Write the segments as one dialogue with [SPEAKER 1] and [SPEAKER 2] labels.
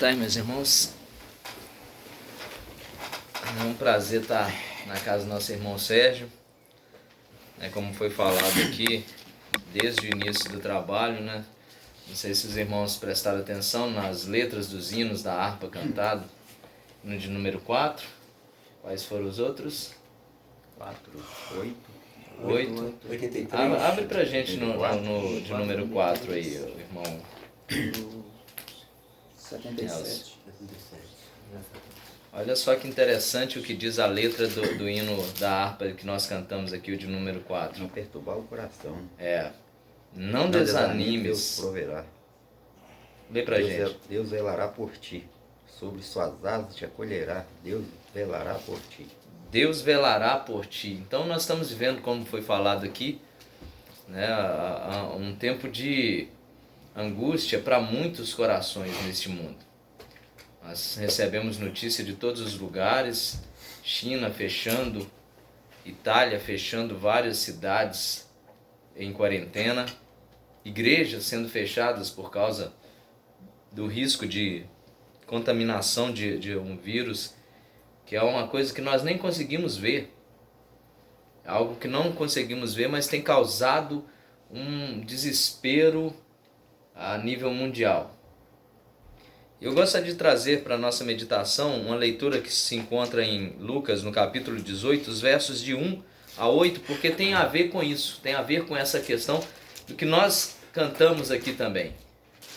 [SPEAKER 1] Boa tarde, meus irmãos. É um prazer estar na casa do nosso irmão Sérgio. Como foi falado aqui, desde o início do trabalho, né? Não sei se os irmãos prestaram atenção nas letras dos hinos da harpa cantado, no de número 4. Quais foram os outros? 8.
[SPEAKER 2] 83.
[SPEAKER 1] Abre pra gente no de número 4 aí, o irmão.
[SPEAKER 2] 77.
[SPEAKER 1] Olha só que interessante o que diz a letra do hino da harpa que nós cantamos aqui, o de número 4.
[SPEAKER 3] Não perturbar o coração.
[SPEAKER 1] Não desanimes.
[SPEAKER 3] Deus proverá.
[SPEAKER 1] Lê pra gente.
[SPEAKER 3] Deus velará por ti. Sobre suas asas te acolherá. Deus velará por ti.
[SPEAKER 1] Deus velará por ti. Então nós estamos vivendo, como foi falado aqui, né, um tempo de angústia para muitos corações neste mundo. Nós recebemos notícia de todos os lugares, China fechando, Itália fechando várias cidades em quarentena, igrejas sendo fechadas por causa do risco de contaminação de um vírus, que é uma coisa que nós nem conseguimos ver. É algo que não conseguimos ver, mas tem causado um desespero a nível mundial. Eu gostaria de trazer para a nossa meditação uma leitura que se encontra em Lucas, no capítulo 18, os versos de 1 a 8, porque tem a ver com isso, tem a ver com essa questão do que nós cantamos aqui também.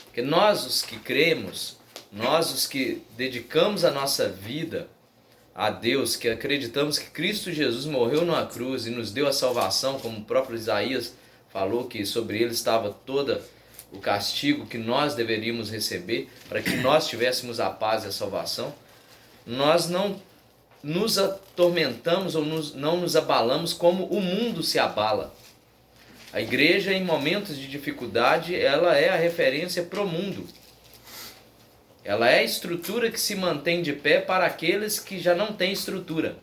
[SPEAKER 1] Porque nós, os que cremos, nós, os que dedicamos a nossa vida a Deus, que acreditamos que Cristo Jesus morreu numa cruz e nos deu a salvação, como o próprio Isaías falou, que sobre ele estava todo o castigo que nós deveríamos receber para que nós tivéssemos a paz e a salvação, nós não nos atormentamos ou não nos abalamos como o mundo se abala. A igreja, em momentos de dificuldade, ela é a referência para o mundo. Ela é a estrutura que se mantém de pé para aqueles que já não têm estrutura.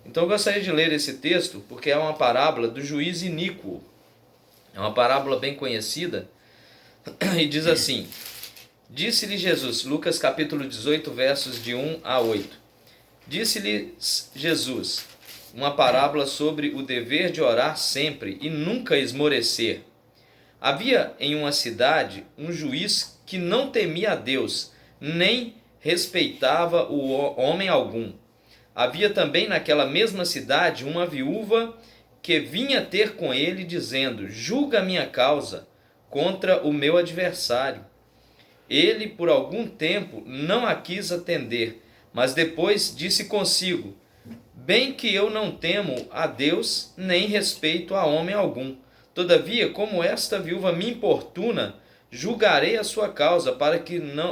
[SPEAKER 1] Então eu gostaria de ler esse texto porque é uma parábola do juiz iníquo. É uma parábola bem conhecida e diz assim: Disse-lhe Jesus, Lucas capítulo 18, versos de 1 a 8. Disse-lhe Jesus, uma parábola sobre o dever de orar sempre e nunca esmorecer. Havia em uma cidade um juiz que não temia a Deus, nem respeitava o homem algum. Havia também naquela mesma cidade uma viúva que vinha ter com ele, dizendo: Julga a minha causa contra o meu adversário. Ele, por algum tempo, não a quis atender, mas depois disse consigo: Bem que eu não temo a Deus, nem respeito a homem algum. Todavia, como esta viúva me importuna, julgarei a sua causa,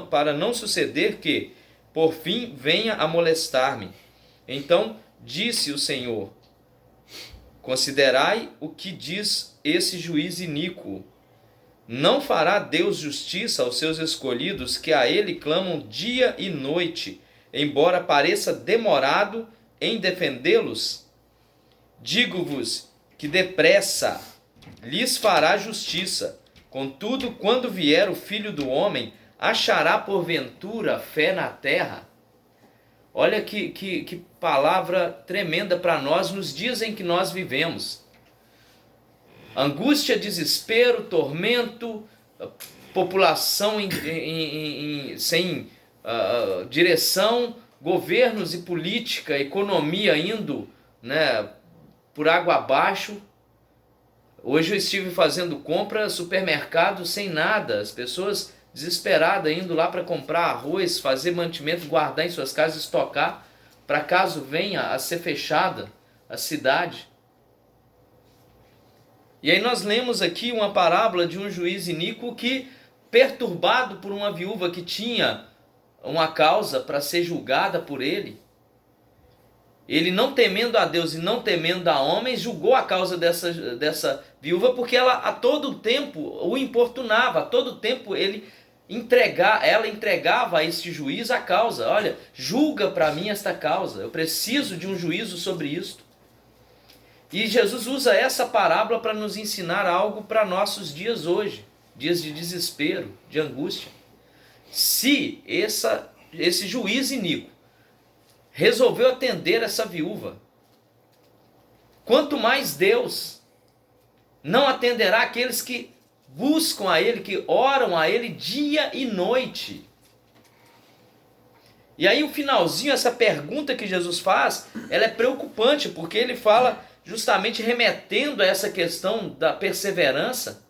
[SPEAKER 1] para não suceder que, por fim, venha a molestar-me. Então disse o Senhor: Considerai o que diz esse juiz iníquo. Não fará Deus justiça aos seus escolhidos, que a ele clamam dia e noite, embora pareça demorado em defendê-los? Digo-vos que depressa lhes fará justiça. Contudo, quando vier o Filho do Homem, achará porventura fé na terra? Olha que palavra tremenda para nós nos dias em que nós vivemos. Angústia, desespero, tormento, população sem direção, governos e política, economia indo, né, por água abaixo. Hoje eu estive fazendo compra, supermercado sem nada, as pessoas desesperadas indo lá para comprar arroz, fazer mantimento, guardar em suas casas, estocar, para caso venha a ser fechada a cidade. E aí nós lemos aqui uma parábola de um juiz iníquo que, perturbado por uma viúva que tinha uma causa para ser julgada por ele, ele, não temendo a Deus e não temendo a homens, julgou a causa dessa viúva, porque ela a todo tempo o importunava, a todo tempo ela entregava a este juiz a causa. Olha, julga para mim esta causa, eu preciso de um juízo sobre isto. E Jesus usa essa parábola para nos ensinar algo para nossos dias hoje, dias de desespero, de angústia. Se esse juiz iníquo resolveu atender essa viúva, quanto mais Deus não atenderá aqueles que buscam a Ele, que oram a Ele dia e noite. E aí o finalzinho, essa pergunta que Jesus faz, ela é preocupante, porque ele fala justamente remetendo a essa questão da perseverança,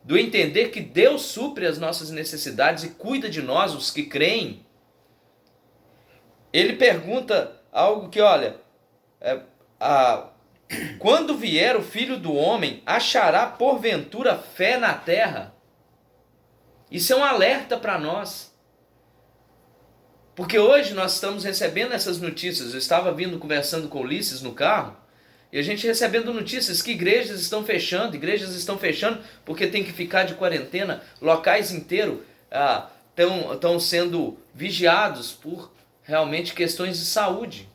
[SPEAKER 1] do entender que Deus supre as nossas necessidades e cuida de nós, os que creem. Ele pergunta algo que, olha, quando vier o Filho do Homem, achará porventura fé na terra? Isso é um alerta para nós. Porque hoje nós estamos recebendo essas notícias. Eu estava conversando com o Ulisses no carro, e a gente recebendo notícias que igrejas estão fechando porque tem que ficar de quarentena, locais inteiros estão sendo vigiados por realmente questões de saúde.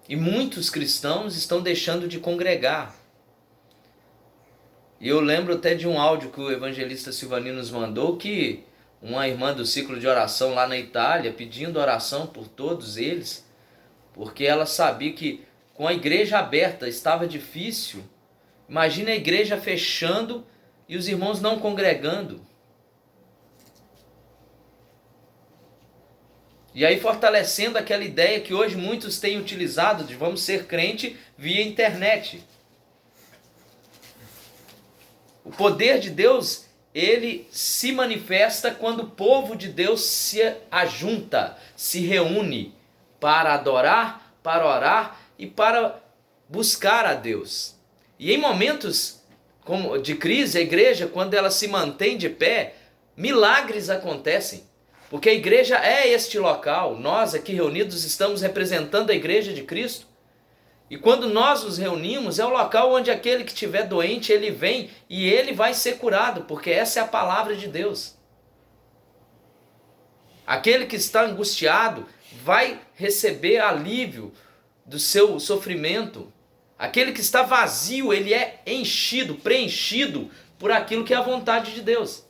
[SPEAKER 1] E muitos cristãos estão deixando de congregar. E eu lembro até de um áudio que o evangelista Silvanino nos mandou, que uma irmã do ciclo de oração lá na Itália, pedindo oração por todos eles, porque ela sabia que com a igreja aberta estava difícil. Imagina a igreja fechando e os irmãos não congregando. E aí fortalecendo aquela ideia que hoje muitos têm utilizado de vamos ser crente via internet. O poder de Deus, ele se manifesta quando o povo de Deus se ajunta, se reúne para adorar, para orar e para buscar a Deus. E em momentos de crise, a igreja, quando ela se mantém de pé, milagres acontecem. Porque a igreja é este local, nós aqui reunidos estamos representando a igreja de Cristo. E quando nós nos reunimos, é o local onde aquele que estiver doente, ele vem e ele vai ser curado, porque essa é a palavra de Deus. Aquele que está angustiado vai receber alívio do seu sofrimento. Aquele que está vazio, ele é enchido, preenchido por aquilo que é a vontade de Deus.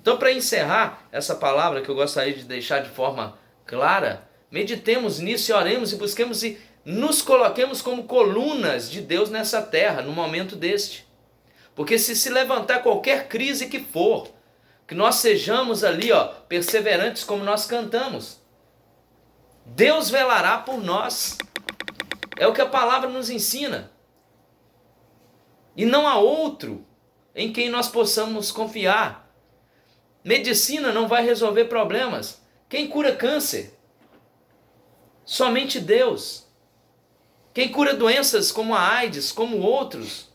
[SPEAKER 1] Então, para encerrar essa palavra que eu gostaria de deixar de forma clara, meditemos nisso e oremos e busquemos e nos coloquemos como colunas de Deus nessa terra, no momento deste. Porque se levantar qualquer crise que for, que nós sejamos ali, perseverantes como nós cantamos. Deus velará por nós. É o que a palavra nos ensina. E não há outro em quem nós possamos confiar. Medicina não vai resolver problemas. Quem cura câncer? Somente Deus. Quem cura doenças como a AIDS, como outros?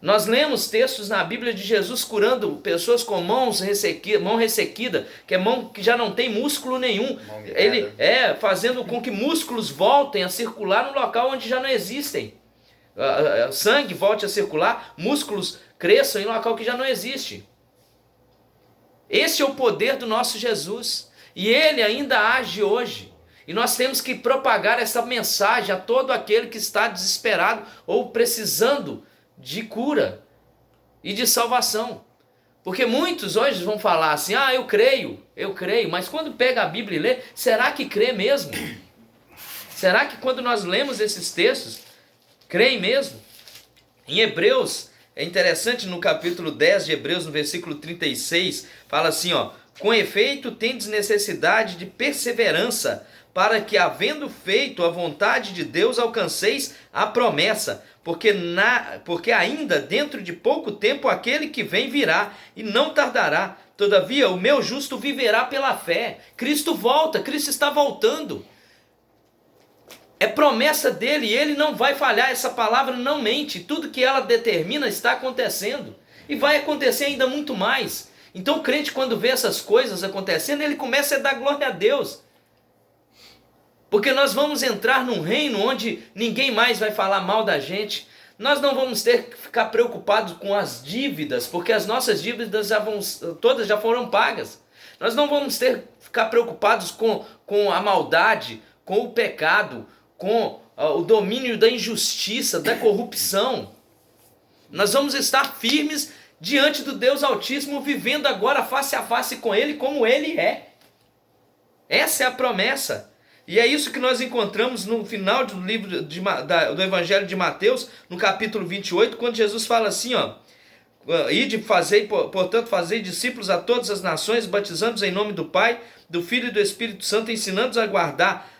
[SPEAKER 1] Nós lemos textos na Bíblia de Jesus curando pessoas com mão ressequida, que é mão que já não tem músculo nenhum. Ele fazendo com que músculos voltem a circular no local onde já não existem. Sangue volte a circular, músculos cresçam em um local que já não existe. Esse é o poder do nosso Jesus. E Ele ainda age hoje. E nós temos que propagar essa mensagem a todo aquele que está desesperado ou precisando de cura e de salvação. Porque muitos hoje vão falar assim, eu creio, mas quando pega a Bíblia e lê, será que crê mesmo? Será que quando nós lemos esses textos, creem mesmo? Em Hebreus, é interessante no capítulo 10 de Hebreus, no versículo 36, fala assim, com efeito tendes necessidade de perseverança, para que, havendo feito a vontade de Deus, alcanceis a promessa, porque ainda dentro de pouco tempo aquele que vem virá, e não tardará. Todavia, o meu justo viverá pela fé. Cristo volta, Cristo está voltando. É promessa dele, e ele não vai falhar, essa palavra não mente. Tudo que ela determina está acontecendo, e vai acontecer ainda muito mais. Então o crente, quando vê essas coisas acontecendo, ele começa a dar glória a Deus. Porque nós vamos entrar num reino onde ninguém mais vai falar mal da gente. Nós não vamos ter que ficar preocupados com as dívidas, porque as nossas dívidas todas já foram pagas. Nós não vamos ter que ficar preocupados com a maldade, com o pecado, com o domínio da injustiça, da corrupção. Nós vamos estar firmes diante do Deus Altíssimo, vivendo agora face a face com Ele como Ele é. Essa é a promessa. E é isso que nós encontramos no final do livro do Evangelho de Mateus, no capítulo 28, quando Jesus fala assim, ó: ide, portanto, fazei discípulos a todas as nações, batizando-os em nome do Pai, do Filho e do Espírito Santo, ensinando-os a guardar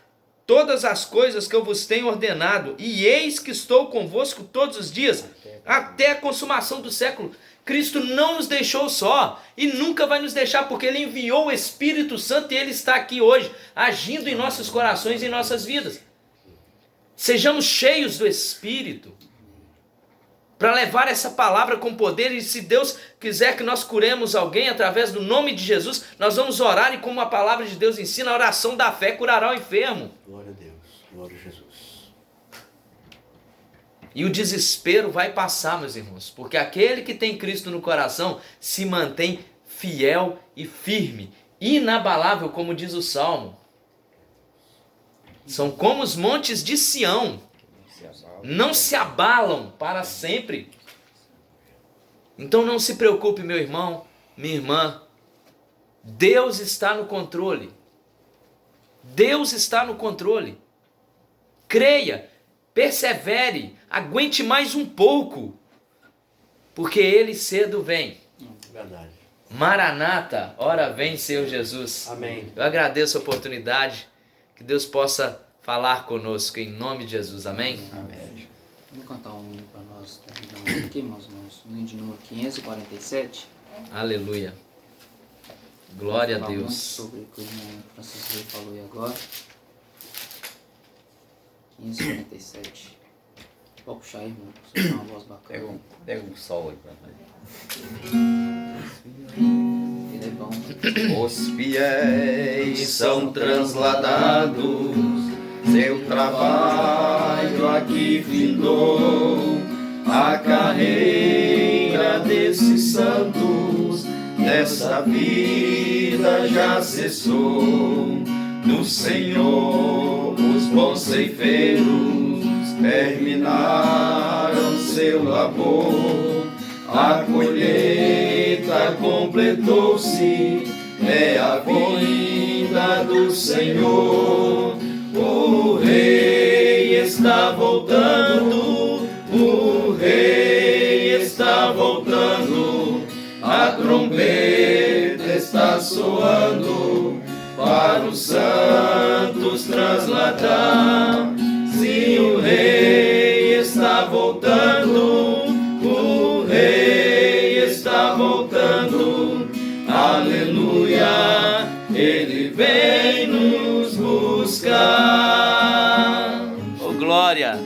[SPEAKER 1] todas as coisas que eu vos tenho ordenado, e eis que estou convosco todos os dias, até a consumação do século. Cristo não nos deixou só, e nunca vai nos deixar, porque Ele enviou o Espírito Santo, e Ele está aqui hoje, agindo em nossos corações e em nossas vidas. Sejamos cheios do Espírito, para levar essa palavra com poder, e se Deus quiser que nós curemos alguém através do nome de Jesus, nós vamos orar, e como a palavra de Deus ensina, a oração da fé curará o enfermo.
[SPEAKER 2] Glória a Deus, glória a Jesus.
[SPEAKER 1] E o desespero vai passar, meus irmãos, porque aquele que tem Cristo no coração se mantém fiel e firme, inabalável, como diz o Salmo. São como os montes de Sião, não se abalam para sempre. Então não se preocupe, meu irmão, minha irmã. Deus está no controle. Deus está no controle. Creia, persevere, aguente mais um pouco, porque Ele cedo vem.
[SPEAKER 2] Verdade.
[SPEAKER 1] Maranata, ora vem, Senhor Jesus.
[SPEAKER 2] Amém.
[SPEAKER 1] Eu agradeço a oportunidade, que Deus possa falar conosco em nome de Jesus. Amém?
[SPEAKER 4] Amém. Vamos cantar um hino para nós terminando aqui, meus irmãos. O hino de número 547.
[SPEAKER 1] Aleluia. Glória a
[SPEAKER 4] Vamos falar muito
[SPEAKER 1] Deus.
[SPEAKER 4] sobre o que o irmão Francis Rey falou aí agora. 547. Pode puxar aí, irmão. Você tem uma voz bacana.
[SPEAKER 3] Pega um sol aí pra nós.
[SPEAKER 4] Ele é bom.
[SPEAKER 3] Os fiéis são transladados, seu trabalho aqui findou, a carreira desses santos, dessa vida já cessou. No Senhor os bons ceifeiros terminaram seu labor, a colheita completou-se, é a vinda do Senhor. O Rei está voltando, o Rei está voltando, a trombeta está soando, para os santos trasladar. Se o Rei está voltando, o Rei está voltando, aleluia, Ele vem nos buscar.
[SPEAKER 1] Oh, glória!